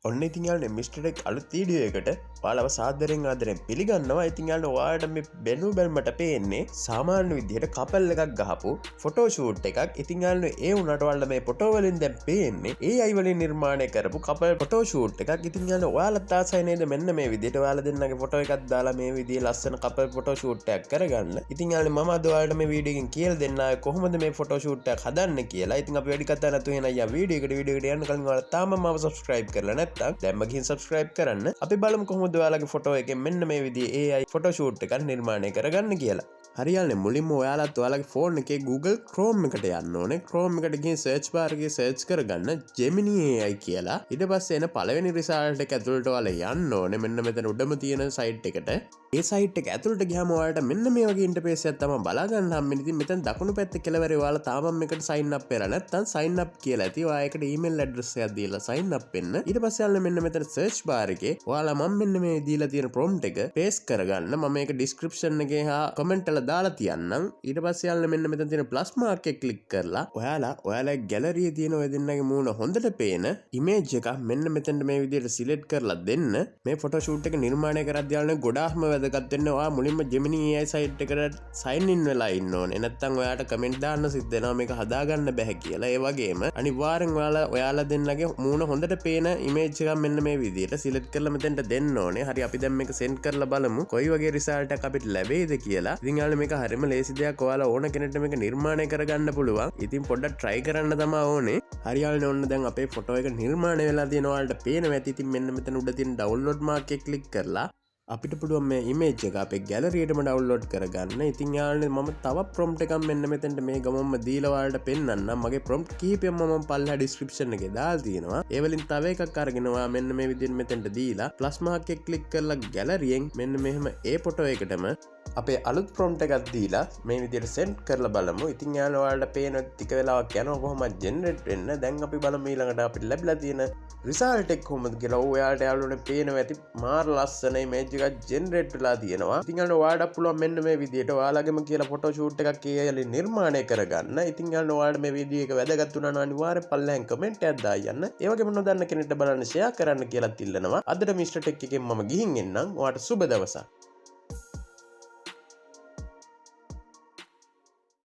ඔන්න ඉතින් යාළුවනේ මිස්ටර් එක් අලුත් වීඩියෝ එකට ඔයාලව සාදරයෙන් ආදරයෙන් පිළිගන්නවා. ඉතින් යාළුවනේ ඔයාලට මේ බැලු බැලමට පේන්නේ සාමාන්‍ය විදිහට කපල් එකක් ගහපු ෆොටෝ ෂූට් එකක්. ඉතින් යාළුවනේ ඒ උනට ඔයාලට මේ ෆොටෝ වලින් දැන් පේන්නේ AI වලින් නිර්මාණය කරපු කපල් ෆොටෝ ෂූට් එකක්. ඉතින් යාළුවනේ ඔයාලත් ආසයි නේද මෙන්න මේ විදිහට ඔයාලා දෙන්නගේ ෆොටෝ එකක් දාලා මේ විදිහේ ලස්සන කපල් ෆොටෝ ෂූට් එකක් කරගන්න. ඉතින් යාළුවනේ මම අද ඔයාලට මේ වීඩියෝ එකෙන් කියලා දෙන්නා කොහොමද මේ ෆොටෝ ෂූට් එකක් හදන්නේ කියලා. ඉතින් අපි වැඩි කතා නැතුව එන අයියා වීඩියෝ එකට යන්න කලින් ඔයාලා තාම මාව subscribe කරලා නැත්නම් දැන්ම ගිහින් subscribe කරන්න. අපි බලමු කොහොමද ඔයාලගේ ෆොටෝ එකෙන් මෙන්න මේ විදිහේ AI ෆොටෝ ෂූට් එකක් නිර්මාණය කරගන්න කියලා. හරියන්නේ මුලින්ම ඔයාලත් ඔයාලගේ ෆෝන් එකේ Google Chrome එකට යන්න ඕනේ. Chrome එකට ගිහින් search bar එකේ search කරගන්න Gemini AI කියලා. ඊට පස්සේ එන පළවෙනි result එක ඇතුළට ඔයාලා යන්න ඕනේ. මෙන්න මෙතන උඩම තියෙන site එකට. ඒ site එක ඇතුළට ගියාම ඔයාලට මෙන්න මේ වගේ interface එකක් තමයි බලා ගන්න හම්බෙන්නේ. ඉතින් මෙතන දකුණු පැත්තේ කෙළවරේ ඔයාලා තාමත් මේකට sign up වෙලා නැත්නම් sign up කියලා ඇති. ඔයාලට email address එකක් දීලා sign up වෙන්න. ඊට පස්සේ ඔයාලා මෙන්න මෙතන search bar එකේ ඔයාලා මම මෙන්න මේ දීලා තියෙන prompt එක paste කරගන්න. මම මේක description එකේ හා comment වල දාලා තියන්නම්. ඊට පස්සේ යාළුවනේ මෙන්න මෙතන තියෙන plus mark එක click කරලා ඔයාලා gallery එකේ තියෙන ඔය දෙන්නගේ මූණ හොඳට පේන image එක මෙන්න මෙතනට මේ විදිහට select කරලා දෙන්න. මේ photo shoot එක නිර්මාණය කරද්දී යාළුවනේ ගොඩාක්ම වැදගත් වෙන්නේ ඔයා මුලින්ම Gemini AI site එකට sign in වෙලා ඉන්න ඕනේ. නැත්නම් ඔයාට comment දාන්න සිද්ධ වෙනවා මේක හදාගන්න බෑ කියලා. ඒ වගේම අනිවාර්යෙන් ඔයාලා දෙන්නගේ මූණ හොඳට පේන image එකක් මෙන්න මේ විදිහට select කරලා මෙතනට දෙන්න ඕනේ. හරි අපි දැන් මේක send කරලා බලමු කොයි වගේ result එකක් අපිට ලැබෙයිද කියලා. ඉතින් යාළුවනේ මේක හරිම ලේසි දෙයක්. ඔයාලා ඕන කෙනෙක්ට මේක නිර්මාණය කරගන්න පුළුවන්. ඉතින් පොඩ්ඩක් try කරන්න තමයි ඕනේ. හරි යාළුවනේ ඔන්න දැන් අපේ ෆොටෝ එක නිර්මාණය වෙලා තියෙනවා. ඔයාලට පේනවා ඇති. ඉතින් මෙන්න මෙතන උඩ තියෙන download mark එක click කරලා අපිට පුළුවන් මේ image එක අපේ gallery එකටම download කරගන්න. ඉතින් යාළුවනේ මම තව prompt එකක් මෙන්න මෙතනට මේ ගමම්ම දීලා ඔයාලට පෙන්නන්නම්. මගේ prompt කීපයක් මම පල්ලා description එකේ දාලා තියෙනවා. ඒ වලින් තව එකක් අරගෙන ඔයා මෙන්න මේ විදිහට මෙතනට දීලා plus mark එක click කරලා gallery එකෙන් මෙන්න මෙහෙම ඒ ෆොටෝ එකටම අපේ අලුත් prompt එකක් දීලා මේ විදිහට send කරලා බලමු. ඉතින් යාළුවා ඔයාලට පේන ටික වෙලාවක් යනවා කොහොමද generate වෙන්න. දැන් අපි බලමු ඊළඟට අපිට ලැබිලා තියෙන result එක කොහොමද කියලා. ඔයාලට යාළුවනේ පේනවා ඇති මාර ලස්සන image එකක් generate වෙලා තියෙනවා. ඉතින් යාළුවා ඔයාලට පුළුවන් මෙන්න මේ විදිහට ඔයාලගෙම කියලා photo shoot එකක් AI නිර්මාණය කරගන්න. ඉතින් යාළුවා ඔයාලට මේ වීඩියෝ එක වැදගත් වුණා නම් අනිවාර්යෙන් පල්ලෙන් comment එකක් දාන්න. ඒ වගේම නොදන්න කෙනෙක්ට බලන්න share කරන්න කියලා ඉල්ලනවා. අදට Mr. Tech එකෙන් මම ගිහින් එන්නම්. ඔයාලට සුබ දවසක්.